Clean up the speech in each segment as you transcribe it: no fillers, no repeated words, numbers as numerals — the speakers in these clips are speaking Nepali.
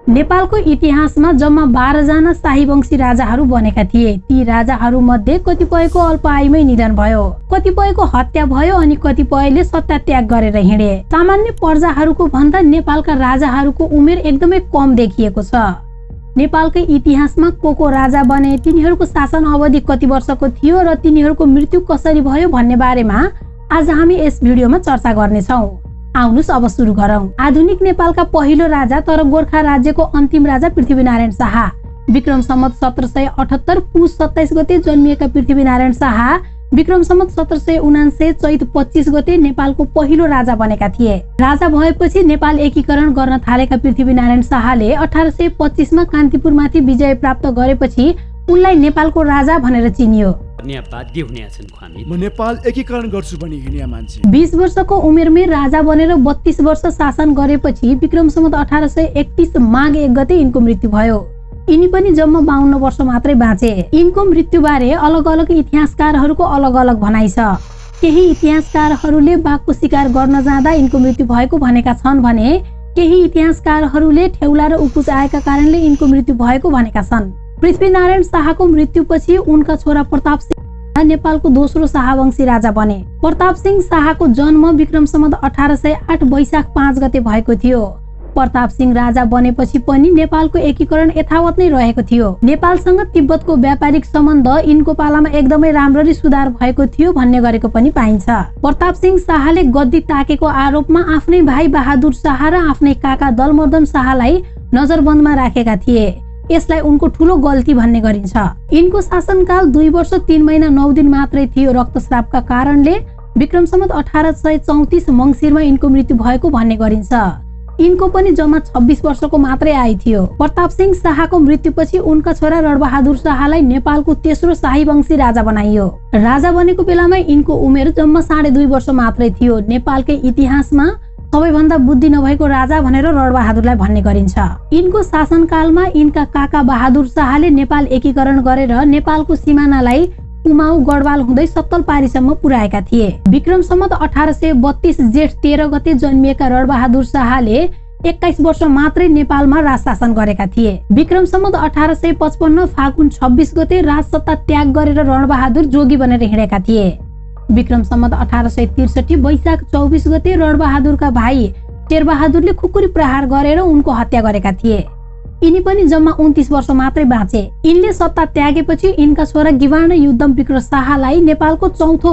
नेपालको इतिहासमा जम्मा 12 जना शाही वंशी राजाहरू बनेका थिए। ती राजाहरू मध्ये कतिपयको अल्प आयुमै निधन भयो, कतिपयको हत्या भयो अनि कतिपयले सत्ता त्याग गरेर हिँडे। सामान्य प्रजाहरूको भन्दा नेपालका राजाहरूको उमेर एकदमै कम देखिएको छ। नेपालकै इतिहासमा को राजा बने, तिनीहरूको शासन अवधि कति वर्षको थियो र तिनीहरूको मृत्यु कसरी भयो भन्ने बारेमा आज हामी यस भिडियोमा चर्चा गर्नेछौँ। आउनुस् अब सुरु गरौँ। आधुनिक नेपालका पहिलो राजा तर गोर्खा राज्यको अन्तिम राजा पृथ्वीनारायण शाह। विक्रम सम्वत 1778 पुस 27 गते जन्मिएका पृथ्वीनारायण शाह विक्रम सम्वत 1779 चैत 25 गते नेपालको पहिलो राजा बनेका थिए। राजा भएपछि नेपाल एकीकरण गर्न थालेका पृथ्वीनारायण शाहले 1825 मा कान्तिपुरमाथि विजय प्राप्त गरेपछि उनलाई नेपालको राजा भनेर चिनियो। म नेपाल एकीकरण गर्छु भनी हिँड्या मान्छे। 20 वर्षको उमेरमै राजा बनेर 32 वर्ष शासन गरेपछि विक्रम सम्वत 1831 माघ 1 गते यिनको मृत्यु भयो। यिनी पनि जम्मा 52 वर्ष मात्रै बाँचे। यिनको मृत्युबारे अलग अलग इतिहासकारहरूको अलग अलग भनाइ छ। केही इतिहासकारहरूले बाघको शिकार गर्न जाँदा यिनको मृत्यु भएको भनेका छन् भने केही इतिहासकारहरूले ठेउला र उकुस आएका कारणले यिनको मृत्यु भएको भनेका छन्। पृथ्वीनारायण शाहको मृत्युपछि उनका छोरा प्रताप सिंह नेपालको दोस्रो शाहवंशी राजा बने। प्रताप सिंह शाहको जन्म विक्रम सम्वत 1808 वैशाख 5 गते भएको थियो। प्रताप सिंह राजा बनेपछि पनि नेपालको एकीकरण यथावत नै रहेको थियो। नेपालसँग तिब्बतको व्यापारिक सम्बन्ध यिनको पालामा एकदमै राम्ररी सुधार भएको थियो भन्ने गरेको पनि पाइन्छ। प्रताप सिंह शाहले गद्दी ताकेको आरोपमा आफ्नै भाइ बहादुर शाह र आफ्नै काका दलमर्दन शाहलाई नजरबन्दमा राखेका थिए। यसलाई उनको ठूलो गल्ती भन्ने गरिन्छ। यिनको शासनकाल 2 वर्ष 3 महिना 9 दिन मात्रै थियो। रक्तस्रावका कारणले विक्रम सम्वत 1834 मङ्सिरमा यिनको मृत्यु भएको भन्ने गरिन्छ। यिनको पनि जम्मा 26 वर्षको मात्रै आयु थियो। प्रताप सिंह शाहको मृत्युपछि उनका छोरा रणबहादुर शाहलाई नेपालको तेस्रो शाही वंशी राजा बनाइयो। राजा बनेको बेलामा यिनको उमेर जम्मा 2.5 वर्ष मात्रै थियो। नेपालकै इतिहासमा सबैभन्दा बुद्धि नभएको राजा भनेर रणबहादुरलाई भन्ने गरिन्छ। यिनको शासनकालमा यिनका काका बहादुर शाहले नेपाल एकीकरण गरेर नेपालको सिमानालाई कुमाउ गढवाल हुँदै सत्तलपारीसम्म पुर्याएका थिए। विक्रम सम्वत 1832 जेठ 13 गते जन्मिएका रणबहादुर शाहले 21 वर्ष मात्रै नेपालमा राज शासन गरेका थिए। विक्रम सम्वत 1855 फागुन 26 गते राजसत्ता त्याग गरेर रणबहादुर जोगी बनेर हिँडेका थिए। विक्रम सम्वत 1863 वैशाख 24 गते रणबहादुरका भाइ शेरबहादुरले खुकुरी प्रहार गरेर उनको हत्या गरेका थिए। यिनी पनि जम्मा 29 वर्ष मात्रै बाँचे। यिनले सत्ता त्यागेपछि यिनका छोरा गिवार्ण युद्धम विक्रम शाहलाई नेपालको चौथो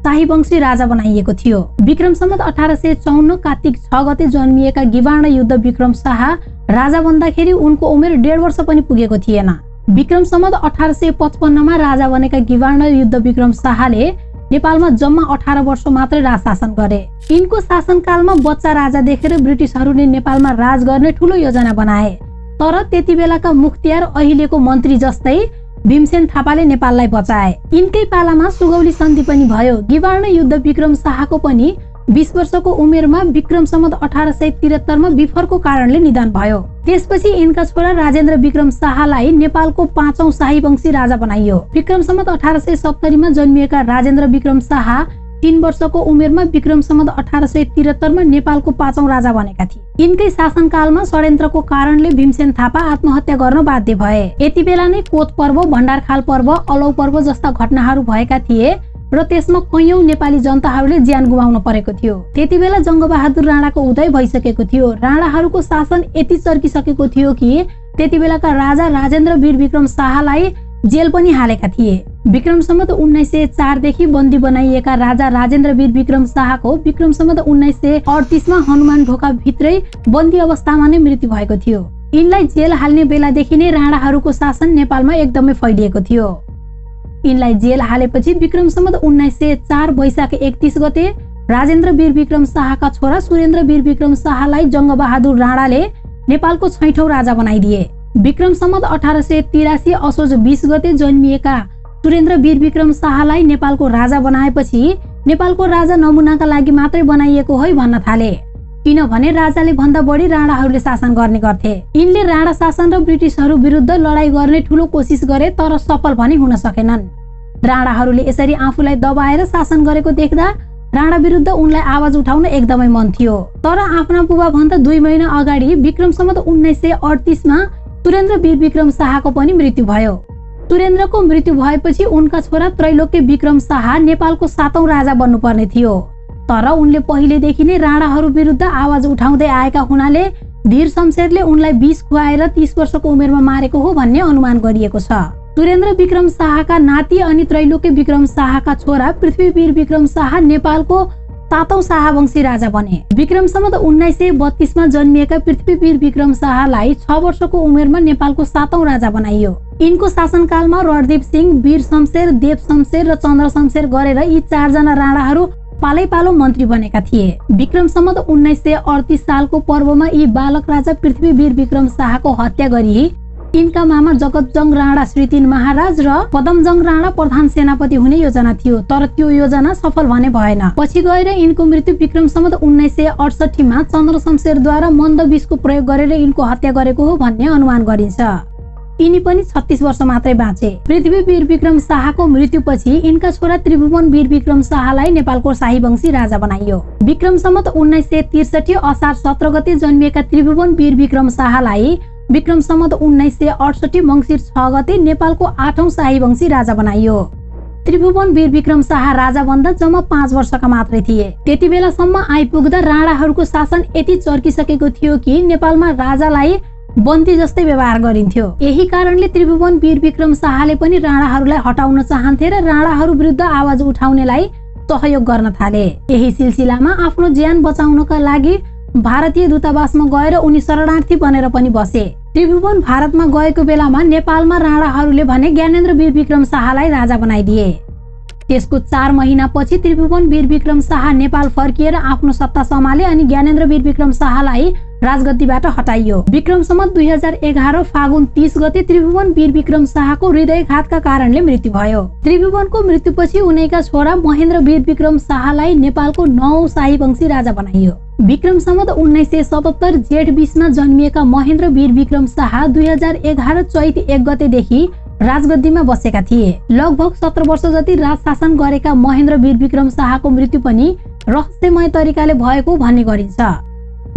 शाही वंशी राजा बनाइएको थियो। विक्रम सम्वत 1854 कार्तिक 6 गते जन्मिएका गिवार्ण युद्ध विक्रम शाह राजा बन्दाखेरि उनको उमेर 1.5 वर्ष पनि पुगेको थिएन। विक्रम सम्वत 1855 मा राजा बनेका गिवार्ण युद्ध विक्रम शाहले नेपालमा जम्मा 18 वर्ष मात्रै राज शासन गरे। यिनको शासनकालमा बच्चा राजा देखेर ब्रिटिसहरूले नेपालमा राज गर्ने ठूलो योजना बनाए। तर त्यति बेलाका मुख्तियार अहिलेको मन्त्री जस्तै भीमसेन थापाले नेपाललाई बचाए। यिनकै पालामा सुगौली सन्धि पनि भयो। गिवार्ण युद्ध विक्रम शाहको पनि 20 वर्षको उमेरमा विक्रम सम्वत 1873 मा विफरको कारणले निधन भयो। त्यसपछि यिनका छोरा राजेन्द्र विक्रम शाहलाई नेपालको 5औं शाही वंशी राजा बनाइयो। विक्रम सम्वत 1870 मा जन्मिएका राजेन्द्र विक्रम शाह 3 वर्षको उमेरमा विक्रम सम्वत 1873 मा नेपालको 5औं राजा बनेका थिए। यिनकै शासनकालमा षड्यन्त्रको कारणले भीमसेन थापा आत्महत्या गर्न बाध्य भए। यति बेला नै कोत पर्व, भण्डारखाल पर्व, अलौ पर्व जस्ता घटनाहरू भएका थिए र त्यसमा कैयौं नेपाली जनताहरूले ज्यान गुमाउन परेको थियो। त्यति बेला जङ्गबहादुर राणाको उदय भइसकेको थियो। राणाहरूको शासन यति चर्किसकेको थियो कि त्यति बेलाका राजा राजेन्द्र वीर विक्रम शाहलाई जेल पनि हालेका थिए। विक्रम सम्वत 1904 देखि बन्दी बनाइएका राजा राजेन्द्र वीर विक्रम शाहको विक्रम सम्वत 1938 मा हनुमान ढोका भित्रै बन्दी अवस्थामा नै मृत्यु भएको थियो। यिनलाई जेल हाल्ने बेलादेखि नै राणाहरूको शासन नेपालमा एकदमै फैलिएको थियो। यिनलाई जेल हालेपछि विक्रम सम्वत 1904 वैशाख 31 गते राजेन्द्र वीर विक्रम शाहका छोरा सुरेन्द्र वीर विक्रम शाहलाई जङ्गबहादुर राणाले नेपालको 6औं राजा बनाइदिए। विक्रम सम्वत 1883 असोज 20 गते जन्मिएका सुरेन्द्र वीर विक्रम शाहलाई नेपालको राजा बनाएपछि नेपालको राजा नमुनाका लागि मात्रै बनाइएको हो भन्न थाले। किनभने राजाले भन्दा बढी राणाहरूले शासन गर्ने गर्थे। यिनले राणा शासन र ब्रिटिसहरू विरुद्ध लडाई गर्ने ठूलो कोसिस गरे तर सफल पनि हुन सकेनन्। राणाहरूले यसरी आफूलाई दबाएर शासन गरेको देख्दा राणा विरुद्ध उनलाई आवाज उठाउन एकदमै मन थियो। तर आफ्ना बुबा भन्दा 2 महिना अगाडि विक्रम सम्वत 1938 मा सुरेन्द्र वीर विक्रम शाहको पनि मृत्यु भयो। सुरेन्द्रको मृत्यु भएपछि उनका छोरा त्रैलोक्य विक्रम शाह नेपालको 7औं राजा बन्नुपर्ने थियो। तर उनले पहिलेदेखि नै राणाहरू विरुद्ध आवाज उठाउँदै आएका हुनाले धीर शमशेरले उनलाई विष खुवाएर 30 वर्षको उमेरमा मारेको हो भन्ने अनुमान गरिएको छ। सुरेन्द्र विक्रम शाहका नाति अनि त्रैलोक्य विक्रम शाहका छोरा पृथ्वीवीर विक्रम शाह नेपालको 7औं शाहवंशी राजा बने। विक्रम सम्वत 1932 मा जन्मिएका पृथ्वीवीर विक्रम शाहलाई 6 वर्षको उमेरमा नेपालको 7औं राजा बनाइयो। यिनको शासनकालमा रणदीप सिंह, वीर शमशेर, देव शमशेर र चन्द्र शमशेर गरेर यी 4 जना राणाहरू पालै-पालो मन्त्री बनेका थिए। विक्रम सम्वत 1938 सालको पर्वमा यी बालक राजा पृथ्वीवीर विक्रम शाहको हत्या गरी यिनका मामा जगतजंग राणा श्री 3 महाराज र पदमजंग राणा प्रधान सेनापति हुने योजना थियो। तर त्यो योजना सफल भने भएन। पछि गएर यिनको मृत्यु विक्रम सम्वत 1968 मा चन्द्र शमशेरद्वारा मन्द विषको प्रयोग गरेर यिनको हत्या गरेको हो भन्ने अनुमान गरिन्छ। यिनी पनि 36 वर्ष मात्रै बाँचे। पृथ्वीवीर विक्रम शाहको मृत्युपछि यिनका छोरा त्रिभुवन वीर विक्रम शाहलाई नेपालको शाहीवंशी राजा बनाइयो। विक्रम सम्वत 1963 असार 17 गते जन्मिएका त्रिभुवन वीर विक्रम शाहलाई विक्रम सम्वत 1968 मङ्सिर 6 गते नेपालको 8औं शाहीवंशी राजा बनाइयो। त्रिभुवन वीर विक्रम शाह राजा बन्दा जम्मा 5 वर्षका मात्रै थिए। त्यति बेलासम्म आइपुग्दा राणाहरूको शासन यति चर्किसकेको थियो कि नेपालमा राजालाई बन्दी जस्तै व्यवहार गरिन्थ्यो। यही कारणले त्रिभुवन वीर विक्रम शाहले पनि राणाहरूलाई हटाउन चाहन्थे र राणाहरू विरुद्ध आवाज उठाउनेलाई सहयोग गर्न थाले। यही सिलसिलामा आफ्नो ज्यान बचाउनका लागि भारतीय दूतावासमा गएर उनी शरणार्थी बनेर पनि बसे। त्रिभुवन भारतमा गएको बेलामा नेपालमा राणाहरूले भने ज्ञानेन्द्र वीर विक्रम शाहलाई राजा बनाइदिए। त्यसको 4 महिनापछि त्रिभुवन वीर विक्रम शाह नेपाल फर्किएर आफ्नो सत्ता सम्हाले अनि ज्ञानेन्द्र वीर विक्रम शाहलाई राजगद्दीबाट हटाइयो। विक्रम सम्वत 2011 फागुन 30 गते त्रिभुवन वीर विक्रम शाहको हृदयघातका कारणले मृत्यु भयो। त्रिभुवनको मृत्युपछि उनैका छोरा महेन्द्र वीर विक्रम शाहलाई नेपालको 9औं शाहीवंशी राजा बनाइयो। विक्रम सम्वत 1977 जेठ 20 मा जन्मिएका महेन्द्र वीर विक्रम शाह 2011 चैत 1 गतेदेखि राजगद्दीमा बसेका थिए। लगभग 17 वर्ष जति राज शासन गरेका महेन्द्र वीर विक्रम शाहको मृत्यु पनि रहस्यमय तरिकाले भएको भन्ने गरिन्छ।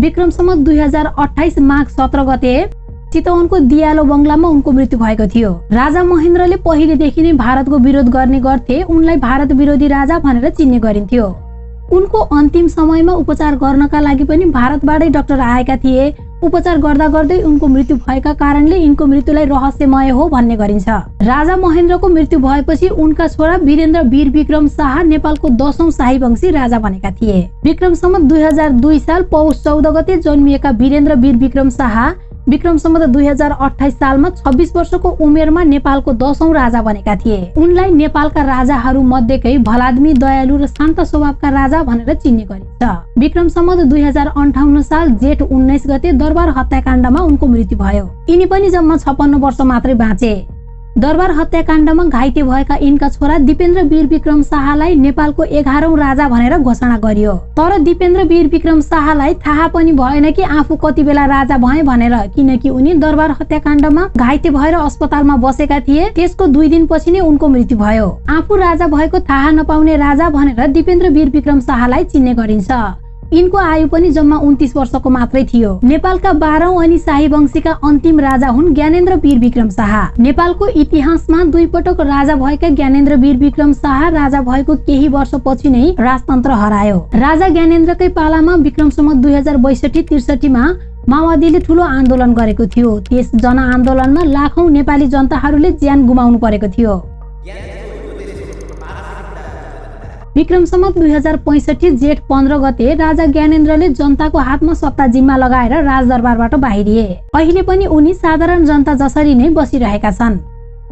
विक्रम सम्वत 2028 माघ 17 गते चितवनको दियालो बंगलामा उनको मृत्यु भएको थियो। राजा महेन्द्रले पहिलेदेखि नै भारतको विरोध गर्ने गर्थे। उनलाई भारत विरोधी राजा भनेर चिन्ने गरिन्थ्यो। उनको अन्तिम समयमा उपचार गर्नका लागि पनि भारतबाटै डाक्टर आएका थिए। उपचार गर्दा गर्दै उनको मृत्यु भएका कारणले यिनको मृत्युलाई रहस्यमय हो भन्ने गरिन्छ। राजा महेन्द्रको मृत्यु भएपछि उनका छोरा वीरेन्द्र वीर विक्रम शाह नेपालको 10औं शाहीवंशी राजा बनेका थिए। विक्रम सम्वत 2002 साल पौष 14 गते जन्मिएका वीरेन्द्र वीर विक्रम शाह विक्रम सम्वत 2028 सालमा 26 वर्षको उमेरमा नेपालको 10औं राजा बनेका थिए। उनलाई नेपालका राजाहरू मध्येकै भलाद्मी, दयालु र शान्त स्वभावका राजा भनेर चिन्ने गरिन्छ। विक्रम सम्वत 2058 साल जेठ 19 गते दरबार हत्याकाण्डमा उनको मृत्यु भयो। यिनी पनि जम्मा 56 वर्ष मात्रै बाँचे। दरबार हत्याकाण्डमा घाइते भएका यिनका छोरा दिपेन्द्र वीर विक्रम शाहलाई नेपालको 11औं राजा भनेर घोषणा गरियो। तर दिपेन्द्र वीर विक्रम शाहलाई थाहा पनि भएन कि आफू कति बेला राजा भए भनेर, किनकि उनी दरबार हत्याकाण्डमा घाइते भएर अस्पतालमा बसेका थिए। त्यसको 2 दिनपछि नै उनको मृत्यु भयो। आफू राजा भएको थाहा नपाउने राजा भनेर दिपेन्द्र वीर विक्रम शाहलाई चिन्ने गरिन्छ। यिनको आयु पनि जम्मा 29 वर्षको मात्रै थियो। नेपालका 12औं अनि शाहीवंशीका अन्तिम राजा हुन् ज्ञानेन्द्र वीर विक्रम शाह। नेपालको इतिहासमा 2 पटक राजा भएका ज्ञानेन्द्र वीर विक्रम शाह राजा भएको केही वर्षपछि नै राजतन्त्र हरायो। राजा ज्ञानेन्द्रकै पालामा विक्रम सम्वत 2062-63 मा माओवादीले ठूलो आन्दोलन गरेको थियो। त्यस जनआन्दोलनमा लाखौं नेपाली जनताहरूले ज्यान गुमाउनु परेको थियो। विक्रम सम्वत 2065 जेठ 15 गते राजा ज्ञानेन्द्रले जनताको हातमा सत्ता जिम्मा लगाएर राजदरबारबाट बाहिरिए। अहिले पनि उनी साधारण जनता जसरी नै बसिरहेका छन्।